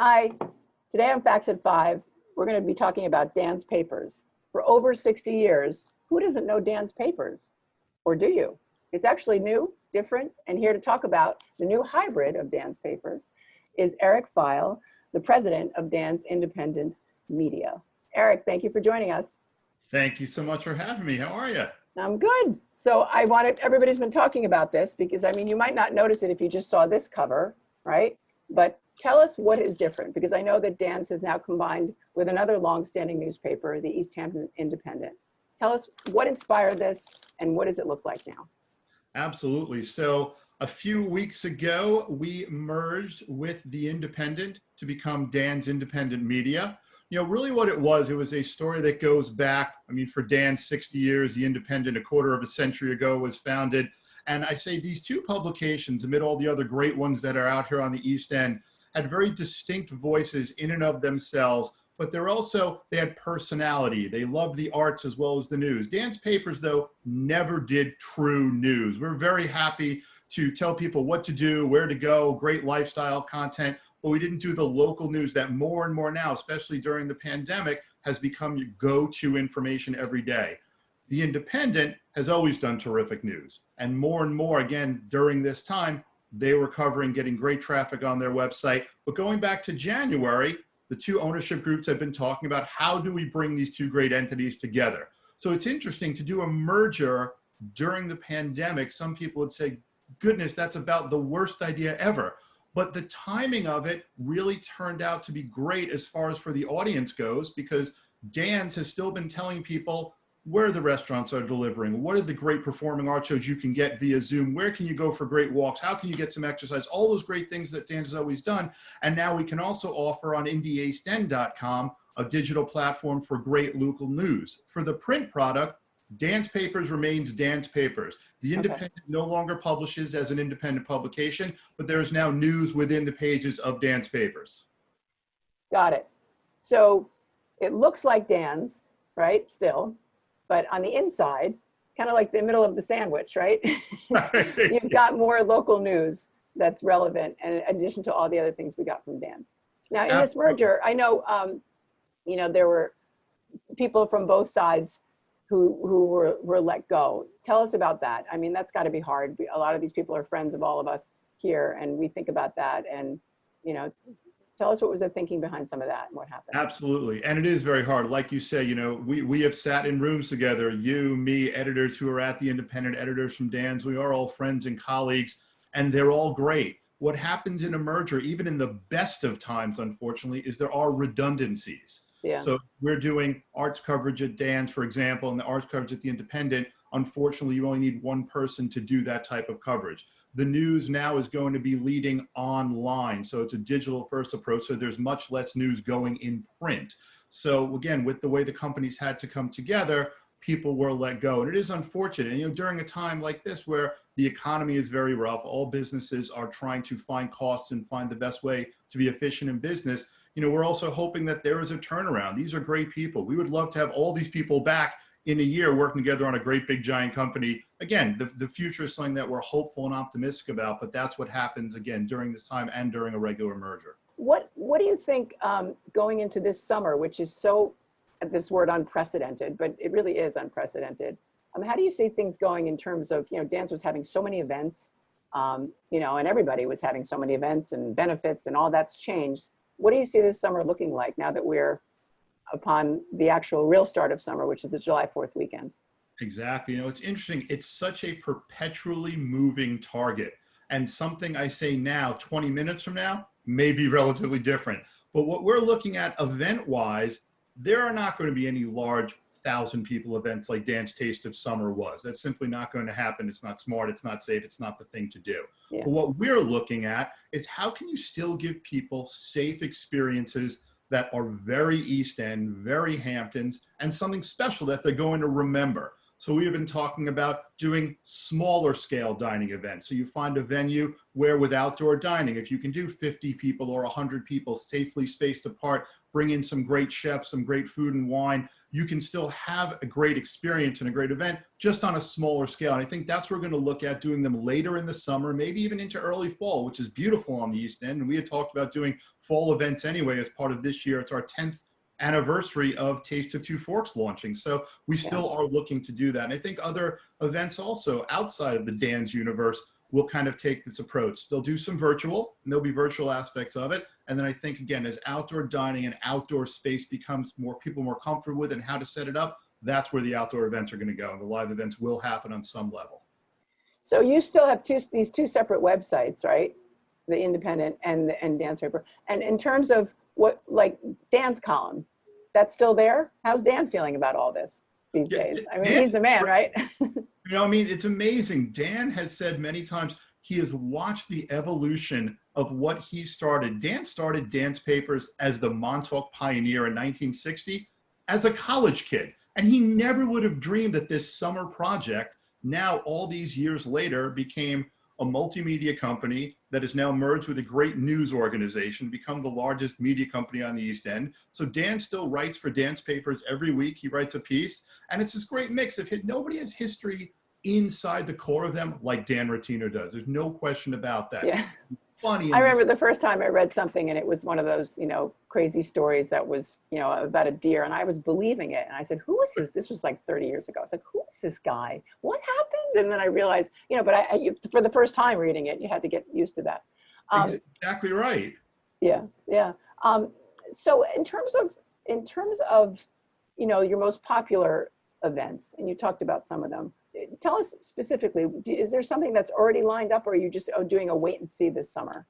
Hi, today on Facts at 5, we're going to be talking about Dan's Papers. For over 60 years, who doesn't know Dan's Papers? Or do you? It's actually new, different, and here to talk about the new hybrid of Dan's Papers is Eric Feil, the president of Dan's Independent Media. Eric, thank you for joining us. Thank you so much for having me. How are you? I'm good. So everybody's been talking about this because, I mean, you might not notice it if you just saw this cover, right? But tell us what is different, because I know that Dan's has now combined with another longstanding newspaper, the East Hampton Independent. Tell us what inspired this and what does it look like now? Absolutely. So a few weeks ago, we merged with the Independent to become Dan's Independent Media. You know, really what it was a story that goes back, I mean, for Dan, 60 years, the Independent, a quarter of a century ago, was founded. And I say these two publications, amid all the other great ones that are out here on the East End, had very distinct voices in and of themselves, but they had personality. They loved the arts as well as the news. Dan's Papers, though, never did true news. We're very happy to tell people what to do, where to go, great lifestyle content, but we didn't do the local news that more and more now, especially during the pandemic, has become your go-to information every day. The Independent has always done terrific news, and more, again, during this time, they were covering getting great traffic on their website. But going back to January, the two ownership groups have been talking about how do we bring these two great entities together. So it's interesting to do a merger during the pandemic. Some people would say, goodness, that's about the worst idea ever. But the timing of it really turned out to be great as far as for the audience goes, because Dan's has still been telling people where the restaurants are delivering, what are the great performing art shows you can get via Zoom, where can you go for great walks, how can you get some exercise, all those great things that Dan's has always done. And now we can also offer on indieastend.com a digital platform for great local news. For the print product, Dan's Papers remains Dan's Papers. The Independent no longer publishes as an independent publication, but there is now news within the pages of Dan's Papers. Got it. So it looks like Dan's, right, still, but on the inside, kind of like the middle of the sandwich, right? You've got more local news that's relevant, and in addition to all the other things we got from Dan's. Now, in this merger, I know, you know, there were people from both sides who were let go. Tell us about that. I mean, that's got to be hard. A lot of these people are friends of all of us here, and we think about that. And, you know, tell us what was the thinking behind some of that and what happened. Absolutely. And it is very hard. Like you say, you know, we have sat in rooms together, you, me, editors who are at the Independent, editors from Dan's. We are all friends and colleagues, and they're all great. What happens in a merger, even in the best of times, unfortunately, is there are redundancies. Yeah. So we're doing arts coverage at Dan's, for example, and the arts coverage at the Independent. Unfortunately, you only need one person to do that type of coverage. The news now is going to be leading online. So it's a digital first approach. So there's much less news going in print. So again, with the way the companies had to come together, people were let go. And it is unfortunate. And, you know, during a time like this where the economy is very rough, all businesses are trying to find costs and find the best way to be efficient in business. You know, we're also hoping that there is a turnaround. These are great people. We would love to have all these people back in a year working together on a great big giant company. Again, the future is something that we're hopeful and optimistic about, but that's what happens again during this time and during a regular merger. What do you think going into this summer, which is so, this word unprecedented, but it really is unprecedented. How do you see things going in terms of, you know, Dan's was having so many events, you know, and everybody was having so many events and benefits and all that's changed. What do you see this summer looking like now that we're upon the actual real start of summer, which is the July 4th weekend? Exactly. You know, it's interesting. It's such a perpetually moving target. And something I say now, 20 minutes from now, may be relatively different. But what we're looking at event-wise, there are not going to be any large 1,000 people events like Dan's Taste of Summer was. That's simply not going to happen. It's not smart. It's not safe. It's not the thing to do. Yeah. But what we're looking at is how can you still give people safe experiences that are very East End, very Hamptons, and something special that they're going to remember. So we have been talking about doing smaller scale dining events. So you find a venue where with outdoor dining, if you can do 50 people or 100 people safely spaced apart, bring in some great chefs, some great food and wine, you can still have a great experience and a great event just on a smaller scale. And I think that's what we're going to look at, doing them later in the summer, maybe even into early fall, which is beautiful on the East End. And we had talked about doing fall events anyway as part of this year. It's our 10th anniversary of Taste of Two Forks launching. So we still are looking to do that. And I think other events also outside of the Dan's universe will kind of take this approach. They'll do some virtual, and there'll be virtual aspects of it. And then I think, again, as outdoor dining and outdoor space becomes more people more comfortable with and how to set it up, that's where the outdoor events are going to go. The live events will happen on some level. So you still have these two separate websites, right? The Independent and Dan's paper. And in terms of what, like Dan's column, that's still there? How's Dan feeling about all this these days? I mean, he's the man, right? You know, I mean, it's amazing. Dan has said many times he has watched the evolution of what he started. Dan started Dan's papers as the Montauk pioneer in 1960 as a college kid. And he never would have dreamed that this summer project, now all these years later, became a multimedia company that is now merged with a great news organization, become the largest media company on the East End. So Dan still writes for Dan's papers every week. He writes a piece, and it's this great mix of nobody has history inside the core of them like Dan Rotino does. There's no question about that. Yeah. Funny. I remember the first time I read something and it was one of those, you know, crazy stories that was, you know, about a deer, and I was believing it. And I said, who is this? This was like 30 years ago. I was like, who is this guy? What happened? And then I realized, you know, but for the first time reading it, you had to get used to that. Exactly right. Yeah. Yeah. So in terms of, you know, your most popular events, and you talked about some of them, tell us specifically, is there something that's already lined up, or are you just doing a wait and see this summer?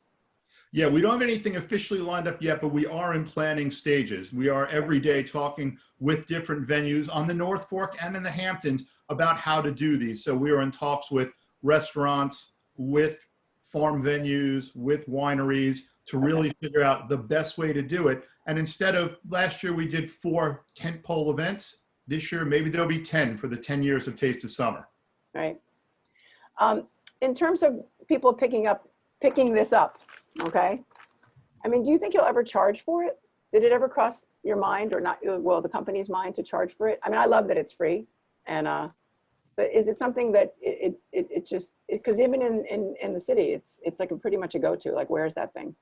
Yeah, we don't have anything officially lined up yet, but we are in planning stages. We are every day talking with different venues on the North Fork and in the Hamptons about how to do these. So we are in talks with restaurants, with farm venues, with wineries to really figure out the best way to do it. And instead of last year, we did 4 tentpole events. This year, maybe there'll be 10 for the 10 years of Taste of Summer. Right. In terms of people picking this up, okay? I mean, do you think you'll ever charge for it? Did it ever cross your mind, or not, well, the company's mind, to charge for it? I mean, I love that it's free, and but is it something that it just, because even in the city, it's like pretty much a go-to, like, where's that thing?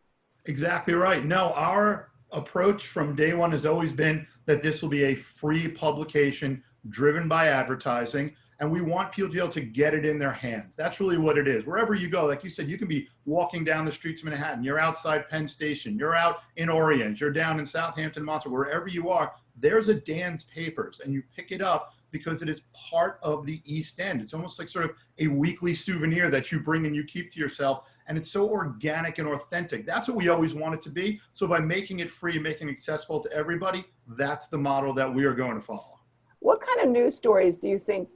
Exactly right. No, our approach from day one has always been that this will be a free publication driven by advertising, and we want people to be able to get it in their hands. That's really what it is. Wherever you go, like you said, you can be walking down the streets of Manhattan, you're outside Penn Station, you're out in Orient, you're down in Southampton, Montauk, wherever you are, there's a Dan's Papers, and you pick it up because it is part of the East End. It's almost like sort of a weekly souvenir that you bring and you keep to yourself. And it's so organic and authentic. That's what we always want it to be. So by making it free, making it accessible to everybody, that's the model that we are going to follow. What kind of news stories do you think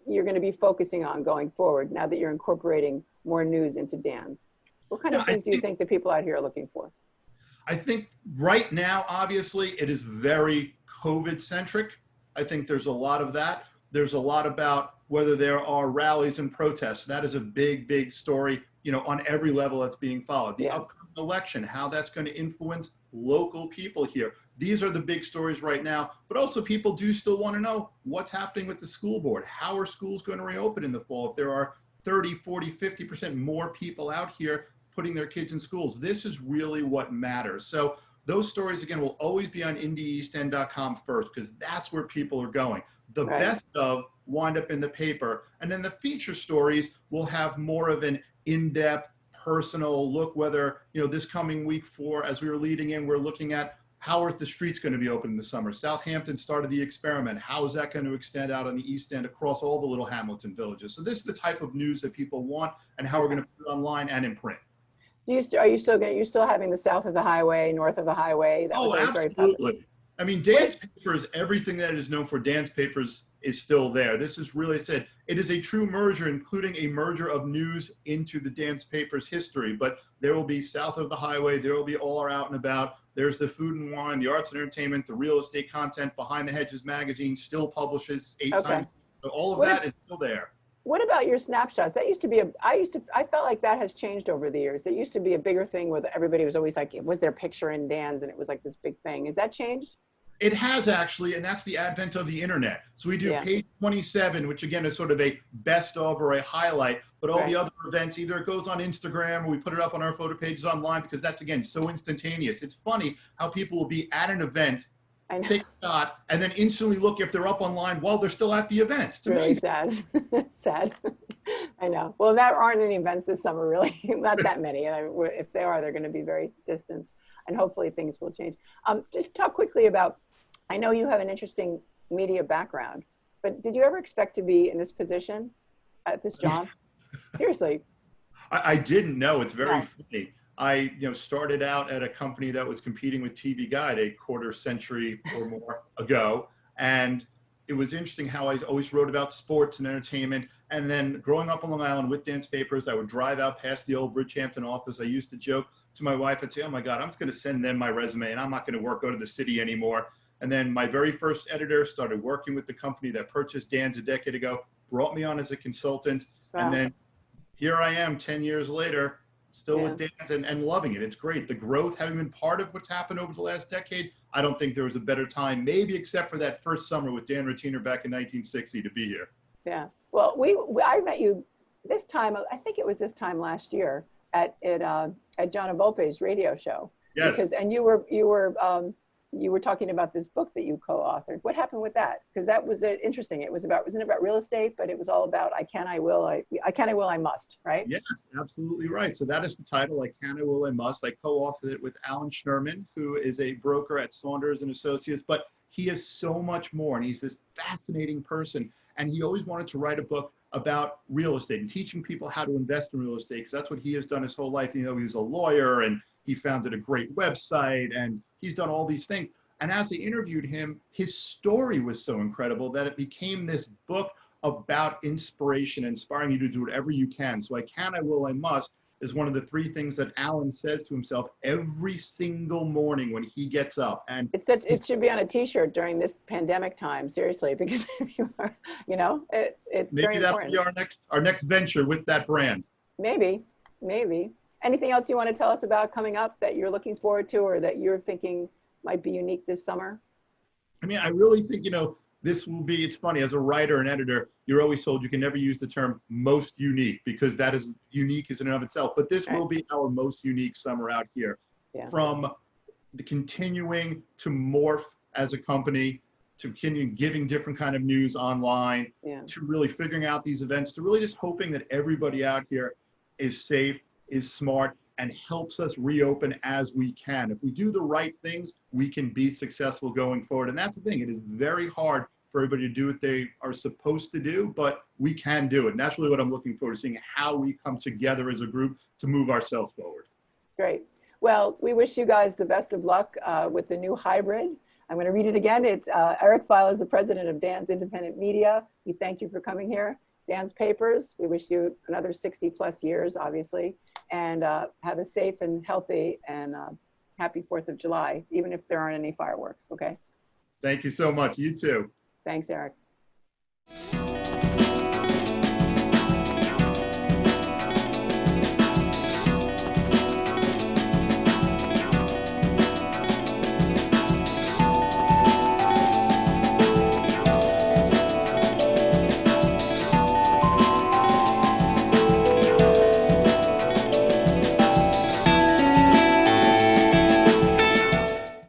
you're going to be focusing on going forward now that you're incorporating more news into Dan's? What kind of things do you think the people out here are looking for? I think right now, obviously, it is very COVID-centric. I think there's a lot of that. There's a lot about whether there are rallies and protests. That is a big, big story, you know, on every level that's being followed. The upcoming election, how that's going to influence local people here. These are the big stories right now, but also people do still want to know what's happening with the school board. How are schools going to reopen in the fall if there are 30, 40, 50% more people out here putting their kids in schools? This is really what matters. So those stories, again, will always be on IndieEastEnd.com first, because that's where people are going. The best of wind up in the paper. And then the feature stories will have more of an in-depth, personal look, whether, you know, this coming week as we were leading in, we're looking at how are the streets going to be open in the summer. Southampton started the experiment. How is that going to extend out on the East End across all the little Hamilton villages? So this is the type of news that people want, and how we're going to put it online and in print. Are you still having the south of the highway, north of the highway? That was absolutely. I mean, Dan's Papers, everything that it is known for Dan's Papers is still there. This is really, it is a true merger, including a merger of news into the Dan's Papers history. But there will be south of the highway. There will be all our out and about. There's the food and wine, the arts and entertainment, the real estate content. Behind the Hedges magazine still publishes 8 times. So all of that is still there. What about your snapshots? That used to be I felt like that has changed over the years. It used to be a bigger thing where everybody was always like, was their picture in Dan's, and it was like this big thing. Has that changed? It has actually, and that's the advent of the internet. So we do Yeah. page 27, which again is sort of a best of or a highlight, but all Right. the other events, either it goes on Instagram or we put it up on our photo pages online because that's, again, so instantaneous. It's funny how people will be at an event, I know. take a shot, and then instantly look if they're up online while they're still at the event. It's Really amazing. sad. Sad. I know. Well, there aren't any events this summer, really. Not that many. And if they are, they're going to be very distanced. And hopefully things will change. Just talk quickly about, I know you have an interesting media background, but did you ever expect to be in this position at this job? Seriously. I didn't know. It's very No. funny. I started out at a company that was competing with TV Guide a quarter century or more ago, and it was interesting how I always wrote about sports and entertainment. And then growing up on Long Island with dance papers, I would drive out past the old Bridgehampton office. I used to joke to my wife, I'd say, "Oh my God, I'm just going to send them my resume, and I'm not going to go to the city anymore." And then my very first editor started working with the company that purchased Dan's a decade ago, brought me on as a consultant, Wow. and then here I am 10 years later, still Yeah. with Dan and loving it. It's great. The growth, having been part of what's happened over the last decade, I don't think there was a better time, maybe except for that first summer with Dan Ratiner back in 1960 to be here. Yeah. Well, I met you this time, I think it was this time last year at John Volpe's radio show. Yes. Because, and you were talking about this book that you co-authored. What happened with that? Because that was interesting. It was about, wasn't it about real estate, but it was all about I can, I will, I can, I will, I must, right? Yes, absolutely right. So that is the title, I Can, I Will, I Must. I co-authored it with Alan Schnerman, who is a broker at Saunders and Associates, but he is so much more, and he's this fascinating person. And he always wanted to write a book about real estate and teaching people how to invest in real estate, because that's what he has done his whole life. He was a lawyer, and he founded a great website, and he's done all these things. And as I interviewed him, his story was so incredible that it became this book about inspiration, inspiring you to do whatever you can. So I can, I will, I must is one of the three things that Alan says to himself every single morning when he gets up. And it should be on a t-shirt during this pandemic time, seriously, because if you are, it's maybe very that'll important. be our next venture with that brand. Maybe. Anything else you want to tell us about coming up that you're looking forward to or that you're thinking might be unique this summer? I mean, I really think, this will be, it's funny, as a writer and editor, you're always told you can never use the term most unique because that is unique in and of itself. But this will be our most unique summer out here. Yeah. From the continuing to morph as a company, to continue giving different kind of news online, to really figuring out these events, to really just hoping that everybody out here is safe, is smart, and helps us reopen as we can. If we do the right things, we can be successful going forward. And that's the thing, it is very hard for everybody to do what they are supposed to do, but we can do it. And that's really what I'm looking forward to, seeing how we come together as a group to move ourselves forward. Great. Well, we wish you guys the best of luck with the new hybrid. I'm going to read it again. It's Eric Feil is the president of Dan's Independent Media. We thank you for coming here. Dan's Papers, we wish you another 60 plus years, obviously, and have a safe and healthy and happy 4th of July, even if there aren't any fireworks, okay? Thank you so much. You too. Thanks, Eric.